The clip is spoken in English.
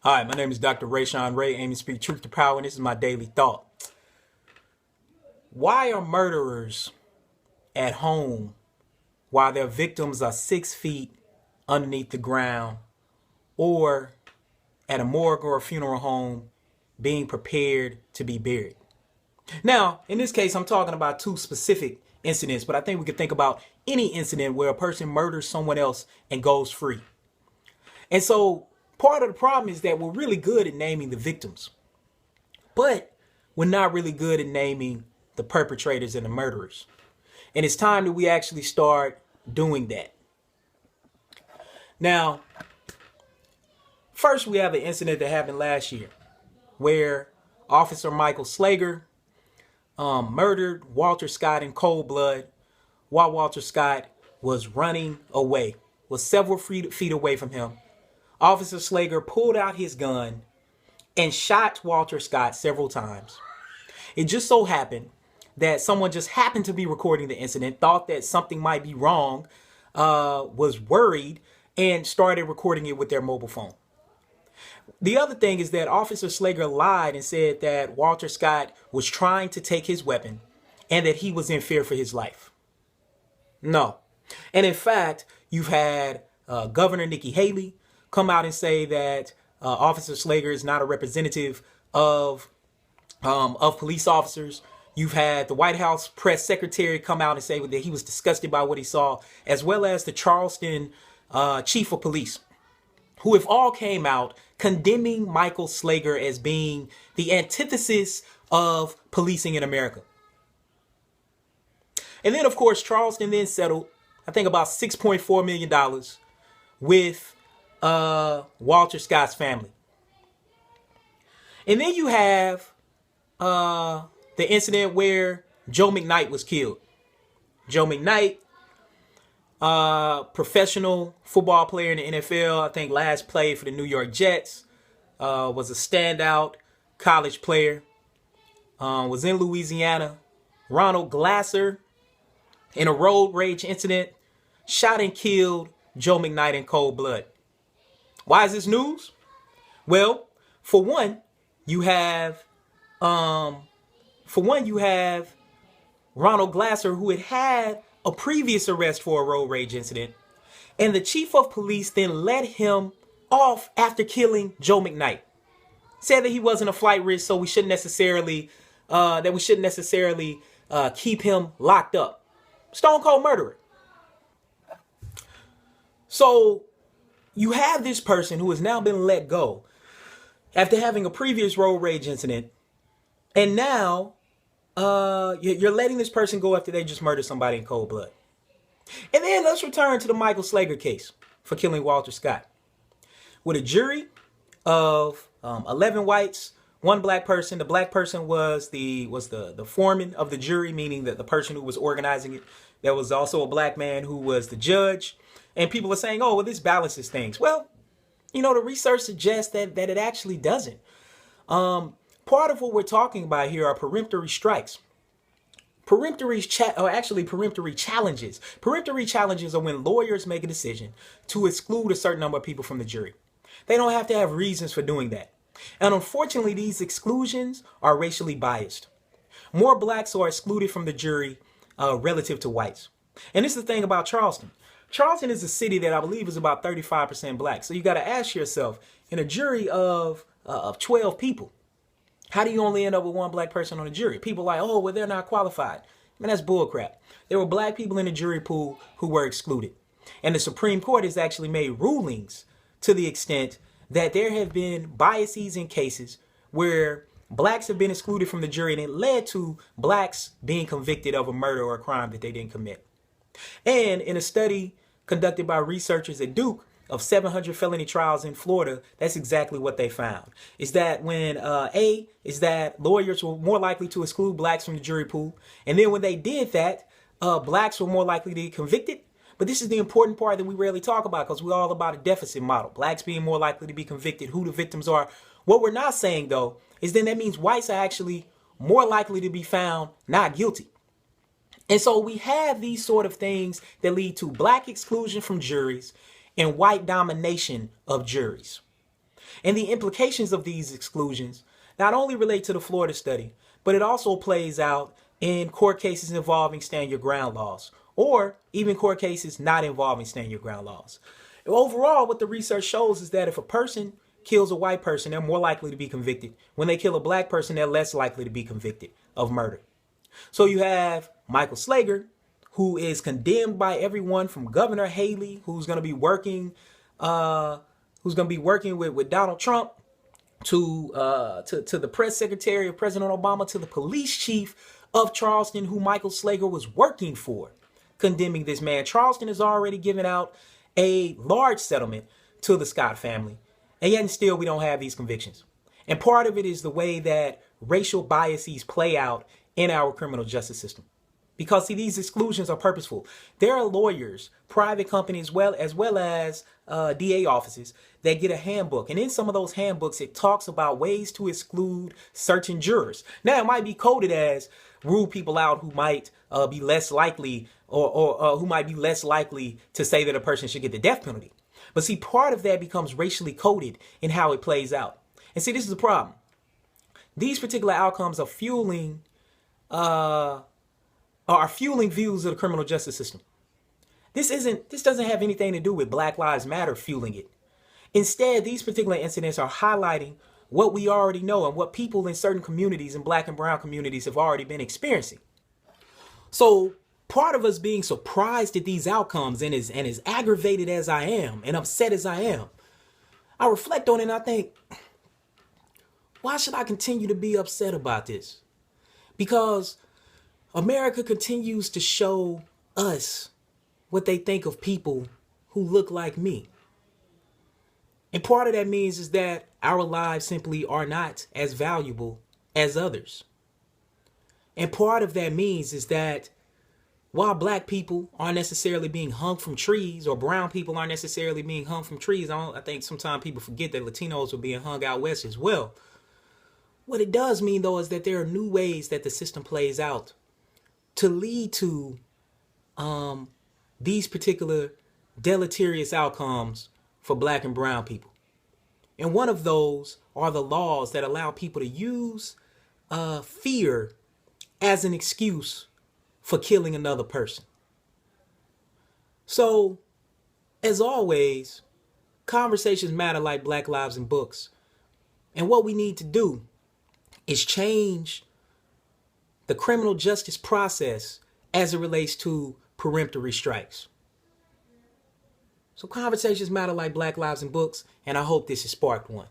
Hi, my name is Dr. Rayshawn Ray, aiming to speak truth to power, and this is my daily thought. Why are murderers at home while their victims are 6 feet underneath the ground or at a morgue or a funeral home being prepared to be buried? Now, in this case, I'm talking about two specific incidents, but I think we could think about any incident where a person murders someone else and goes free. And so part of the problem is that we're really good at naming the victims, but we're not really good at naming the perpetrators and the murderers. And it's time that we actually start doing that. Now, first we have an incident that happened last year where Officer Michael Slager murdered Walter Scott in cold blood while Walter Scott was running away, was several feet away from him. Officer Slager pulled out his gun and shot Walter Scott several times. It just so happened that someone just happened to be recording the incident, thought that something might be wrong, was worried, and started recording it with their mobile phone. The other thing is that Officer Slager lied and said that Walter Scott was trying to take his weapon and that he was in fear for his life. No. And in fact, you've had Governor Nikki Haley come out and say that Officer Slager is not a representative of police officers. You've had the White House press secretary come out and say that he was disgusted by what he saw, as well as the Charleston chief of police, who have all came out condemning Michael Slager as being the antithesis of policing in America. And then, of course, Charleston then settled, I think, about $6.4 million with Walter Scott's family. And then you have the incident where Joe McKnight was killed. Joe McKnight, professional football player in the NFL, I think last played for the New York Jets, was a standout college player, was in Louisiana. Ronald Glasser, in a road rage incident, shot and killed Joe McKnight in cold blood. Why is this news? Well, for one, you have Ronald Glasser, who had a previous arrest for a road rage incident, and the chief of police then let him off after killing Joe McKnight. Said that he wasn't a flight risk, so we shouldn't necessarily keep him locked up. Stone cold murderer. So you have this person who has now been let go after having a previous road rage incident, and now you're letting this person go after they just murdered somebody in cold blood. And then let's return to the Michael Slager case for killing Walter Scott. With a jury of 11 whites, one black person. The black person was the foreman of the jury, meaning that the person who was organizing it. There was also a black man who was the judge. And people are saying, oh, well, this balances things. Well, the research suggests that it actually doesn't. Part of what we're talking about here are peremptory strikes. Peremptory challenges. Peremptory challenges are when lawyers make a decision to exclude a certain number of people from the jury. They don't have to have reasons for doing that. And unfortunately, these exclusions are racially biased. More blacks are excluded from the jury relative to whites. And this is the thing about Charleston. Charleston is a city that I believe is about 35% black. So you got to ask yourself, in a jury of 12 people, how do you only end up with one black person on the jury? People are like, oh, well, they're not qualified. Man, that's bullcrap. There were black people in the jury pool who were excluded. And the Supreme Court has actually made rulings to the extent that there have been biases in cases where blacks have been excluded from the jury, and it led to blacks being convicted of a murder or a crime that they didn't commit. And in a study conducted by researchers at Duke of 700 felony trials in Florida, that's exactly what they found. Is that when lawyers were more likely to exclude blacks from the jury pool, and then when they did that, blacks were more likely to get convicted. But this is the important part that we rarely talk about, because we're all about a deficit model. Blacks being more likely to be convicted, who the victims are. What we're not saying, though, is then that means whites are actually more likely to be found not guilty. And so we have these sort of things that lead to black exclusion from juries and white domination of juries. And the implications of these exclusions not only relate to the Florida study, but it also plays out in court cases involving stand your ground laws, or even court cases not involving stand your ground laws. Overall, what the research shows is that if a person kills a white person, they're more likely to be convicted. When they kill a black person, they're less likely to be convicted of murder. So you have Michael Slager, who is condemned by everyone from Governor Haley, who's going to be working with Donald Trump, to the press secretary of President Obama, to the police chief of Charleston, who Michael Slager was working for, condemning this man. Charleston has already given out a large settlement to the Scott family, and yet still we don't have these convictions. And part of it is the way that racial biases play out in our criminal justice system. Because, see, these exclusions are purposeful. There are lawyers, private companies, as well as DA offices that get a handbook. And in some of those handbooks, it talks about ways to exclude certain jurors. Now, it might be coded as rule people out who might be less likely or who might be less likely to say that a person should get the death penalty. But see, part of that becomes racially coded in how it plays out. And see, this is the problem. These particular outcomes are fueling views of the criminal justice system. This doesn't have anything to do with Black Lives Matter fueling it. Instead, these particular incidents are highlighting what we already know and what people in certain communities and black and brown communities have already been experiencing. So part of us being surprised at these outcomes and as aggravated as I am and upset as I am, I reflect on it and I think, why should I continue to be upset about this? Because America continues to show us what they think of people who look like me. And part of that means is that our lives simply are not as valuable as others. And part of that means is that while black people aren't necessarily being hung from trees, or brown people aren't necessarily being hung from trees, I think sometimes people forget that Latinos are being hung out west as well. What it does mean, though, is that there are new ways that the system plays out to lead to these particular deleterious outcomes for black and brown people. And one of those are the laws that allow people to use fear as an excuse for killing another person. So, as always, conversations matter like Black Lives in Books. And what we need to do is change the criminal justice process as it relates to peremptory strikes. So conversations matter like Black Lives in Books, and I hope this has sparked one.